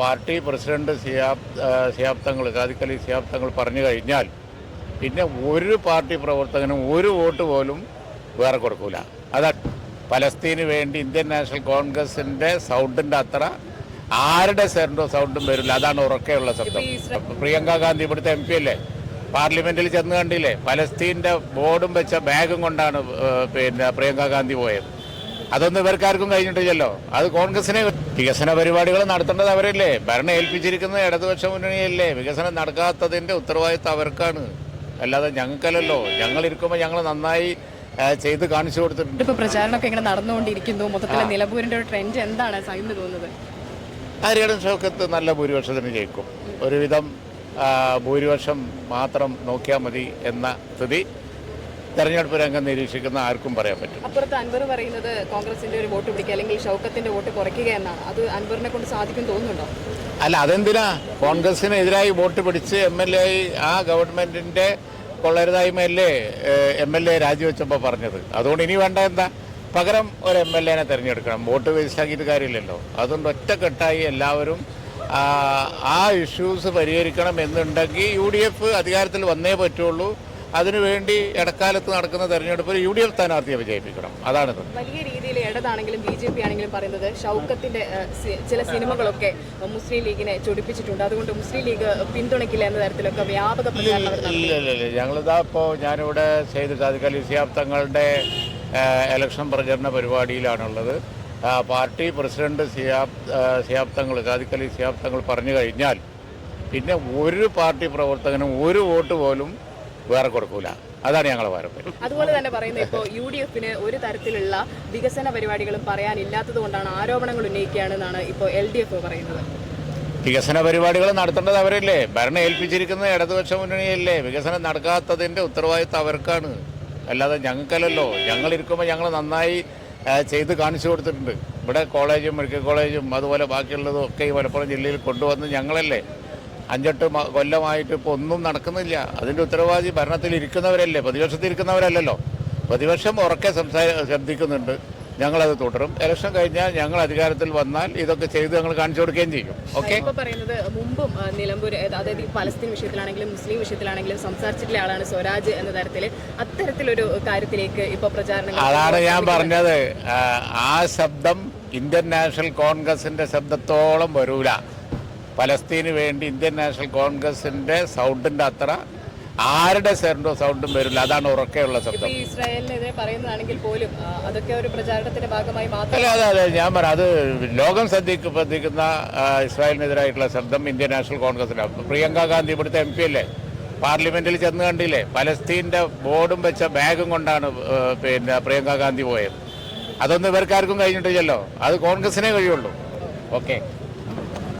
Party president Shihab Thangal ഖാദിഖലി Shihab Thangal പറഞ്ഞു കഴിഞ്ഞാൽ പിന്നെ ഒരു പാർട്ടി പ്രവർത്തകനും ഒരു വോട്ട് പോലും വേറെ കൊടുക്കൂല. അതാ പലസ്തീന് വേണ്ടി ഇന്ത്യൻ നാഷണൽ കോൺഗ്രസിൻ്റെ സൗണ്ടിൻ്റെ അത്ര ആരുടെ സൗണ്ടും വരില്ല. അതാണ് ഉറക്കെയുള്ള ശബ്ദം. പ്രിയങ്ക ഗാന്ധി ഇവിടുത്തെ MP അല്ലേ, പാർലമെന്റിൽ ചെന്ന് കണ്ടില്ലേ, പലസ്തീൻ്റെ ബോർഡും വെച്ച ബാഗും കൊണ്ടാണ് പ്രിയങ്ക ഗാന്ധി പോയത്. അതൊന്നും ഇവർക്കാർക്കും കഴിഞ്ഞിട്ടില്ലല്ലോ. അത് കോൺഗ്രസിനെ വികസന പരിപാടികൾ നടത്തേണ്ടത് അവരല്ലേ, ഭരണം ഏൽപ്പിച്ചിരിക്കുന്നത് ഇടതുപക്ഷ മുന്നണിയല്ലേ. വികസനം നടക്കാത്തതിൻ്റെ ഉത്തരവാദിത്വം അവർക്കാണ്, അല്ലാതെ ഞങ്ങൾക്കല്ലല്ലോ. ഞങ്ങളിരിക്കുമ്പോൾ ഞങ്ങൾ നന്നായി ചെയ്ത് കാണിച്ചു കൊടുത്തിട്ടുണ്ട്. ഇപ്പോൾ പ്രചാരണമൊക്കെ ഇങ്ങനെ നടന്നുകൊണ്ടിരിക്കുന്നു. മൊത്തത്തിലെ നിലമ്പൂരിൻ്റെ ഒരു ട്രെൻഡ് എന്താണ് സായിന് തോന്നുന്നത്? ആര്യാടൻ ഷൗക്കത്ത് നല്ല ഭൂരിപക്ഷത്തിന് ജയിക്കും. ഒരുവിധം ഭൂരിപക്ഷം മാത്രം നോക്കിയാൽ മതി എന്ന സ്ഥിതി തെരഞ്ഞെടുപ്പ് രംഗം നിരീക്ഷിക്കുന്ന ആർക്കും പറയാൻ പറ്റും. അപ്പുറത്ത് അൻവർ പറയുന്നത് കോൺഗ്രസിന്റെ ഒരു വോട്ട് പിടിക്കുക അല്ലെങ്കിൽ ഷൗക്കത്തിന്റെ വോട്ട് കുറയ്ക്കുക എന്നാണ്. അത് അൻവറിനെ കൊണ്ട് സാധിക്കും തോന്നുന്നുണ്ടോ? അല്ല, അതെന്തിനാ കോൺഗ്രസിനെതിരായി വോട്ട് പിടിച്ച് MLA ആയി ആ ഗവൺമെന്റിന്റെ കൊള്ളരുതായ്മയല്ലേ MLA രാജിവെച്ചപ്പോൾ പറഞ്ഞത്. അതുകൊണ്ട് ഇനി വേണ്ട എന്താ, പകരം ഒരു MLA തിരഞ്ഞെടുക്കണം. വോട്ട് വേസ്റ്റാക്കിയിട്ട് കാര്യമില്ലല്ലോ. അതുകൊണ്ട് ഒറ്റക്കെട്ടായി എല്ലാവരും ആ ഇഷ്യൂസ് പരിഹരിക്കണം എന്നുണ്ടെങ്കിൽ UDF അധികാരത്തിൽ വന്നേ പറ്റുള്ളൂ. അതിനുവേണ്ടി ഇടക്കാലത്ത് നടക്കുന്ന തെരഞ്ഞെടുപ്പിൽ UDF സ്ഥാനാർത്ഥിയെ വിജയിപ്പിക്കണം. അതാണിത്. വലിയ രീതിയിൽ ഇടതാണെങ്കിലും BJP ആണെങ്കിലും പറയുന്നത് ഷൗക്കത്തിന്റെ ചില സിനിമകളൊക്കെ മുസ്ലിം ലീഗിനെ ചൊടിപ്പിച്ചിട്ടുണ്ട്, അതുകൊണ്ട് മുസ്ലിം ലീഗ് പിന്തുണയ്ക്കില്ല എന്ന തരത്തിലൊക്കെ വ്യാപക പ്രചാരണം. ഇല്ല, ഞങ്ങളിതാ ഇപ്പോൾ ഞാനിവിടെ സെയ്ദ് ഖാദിഖലി ശിഹാബ് തങ്ങളുടെ ഇലക്ഷൻ പ്രചരണ പരിപാടിയിലാണുള്ളത്. പാർട്ടി പ്രസിഡന്റ് ശിഹാബ് തങ്ങൾ ഖാദിഖലി ശിഹാബ് തങ്ങൾ പറഞ്ഞു കഴിഞ്ഞാൽ പിന്നെ ഒരു പാർട്ടി പ്രവർത്തകനും ഒരു വോട്ട് പോലും വേറെ കൊടുക്കൂല. അതാണ് ഞങ്ങളെ പാരമ്പര്യം. അതുപോലെ തന്നെ പറയുന്നത് ഇപ്പോൾ UDFന് ഒരു തരത്തിലുള്ള വികസന പരിപാടികളും പറയാനില്ലാത്തത് കൊണ്ടാണ് ആരോപണങ്ങൾ ഉന്നയിക്കുകയാണെന്നാണ് ഇപ്പോൾ LDF പറയുന്നത്. വികസന പരിപാടികൾ നടത്തേണ്ടത് അവരല്ലേ, ഭരണം ഏൽപ്പിച്ചിരിക്കുന്നത് ഇടതുപക്ഷ മുന്നണിയല്ലേ. വികസനം നടക്കാത്തതിൻ്റെ ഉത്തരവാദിത്വം അവർക്കാണ്, അല്ലാതെ ഞങ്ങൾക്കല്ലല്ലോ. ഞങ്ങളിരിക്കുമ്പോൾ ഞങ്ങൾ നന്നായി ചെയ്ത് കാണിച്ചു കൊടുത്തിട്ടുണ്ട്. ഇവിടെ കോളേജും മെഡിക്കൽ കോളേജും അതുപോലെ ബാക്കിയുള്ളതും ഒക്കെ ഈ മലപ്പുറം ജില്ലയിൽ കൊണ്ടുവന്ന് ഞങ്ങളല്ലേ. 5-8 കൊല്ലമായിട്ട് ഇപ്പോൾ ഒന്നും നടക്കുന്നില്ല. അതിൻ്റെ ഉത്തരവാദി ഭരണത്തിലിരിക്കുന്നവരല്ലേ, പ്രതിപക്ഷത്തിരിക്കുന്നവരല്ലല്ലോ. പ്രതിപക്ഷം ഉറക്കെ ശബ്ദിക്കുന്നുണ്ട്. ഞങ്ങളത് തുടരും. ഇലക്ഷൻ കഴിഞ്ഞാൽ ഞങ്ങൾ അധികാരത്തിൽ വന്നാൽ ഇതൊക്കെ ചെയ്ത് ഞങ്ങൾ കാണിച്ചു കൊടുക്കുകയും ചെയ്യും. ഓക്കെ. ഇപ്പോൾ പറയുന്നത് മുമ്പും നിലമ്പൂർ, അതായത് പലസ്തീൻ വിഷയത്തിലാണെങ്കിലും മുസ്ലിം വിഷയത്തിലാണെങ്കിലും സംസാരിച്ചിട്ടുള്ള ആളാണ് സ്വരാജ് എന്ന തരത്തിൽ അത്തരത്തിലൊരു കാര്യത്തിലേക്ക് ഇപ്പോൾ പ്രചാരണം. അതാണ് ഞാൻ പറഞ്ഞത്. ആ ശബ്ദം ഇന്ത്യൻ നാഷണൽ കോൺഗ്രസിൻ്റെ ശബ്ദത്തോളം വരൂല. പലസ്തീന് വേണ്ടി ഇന്ത്യൻ നാഷണൽ കോൺഗ്രസിൻ്റെ സൗണ്ടിൻ്റെ അത്ര ആരുടെ സൗണ്ടും വരില്ല. അതാണ് ഉറക്കെയുള്ള ശബ്ദം. ഇസ്രായേലിനെതിരെ പറയുന്നതാണെങ്കിൽ പോലും അതൊക്കെ ഒരു പ്രചാരണത്തിന്റെ ഭാഗമായി മാത്രം. അതെ, ഞാൻ പറയാം, അത് ലോകം ശ്രദ്ധിക്കുന്ന ഇസ്രായേലിനെതിരായിട്ടുള്ള ശബ്ദം ഇന്ത്യൻ നാഷണൽ കോൺഗ്രസിനാണ്. പ്രിയങ്ക ഗാന്ധി ഇവിടുത്തെ MP അല്ലേ, പാർലമെന്റിൽ ചെന്ന് കണ്ടില്ലേ, പലസ്തീൻ്റെ ബോർഡും വെച്ച ബാഗും കൊണ്ടാണ് പ്രിയങ്ക ഗാന്ധി പോയത്. അതൊന്നും ഇവർക്കാർക്കും കഴിഞ്ഞിട്ടില്ലല്ലോ. അത് കോൺഗ്രസിനെ കഴിയുള്ളൂ. ഓക്കെ.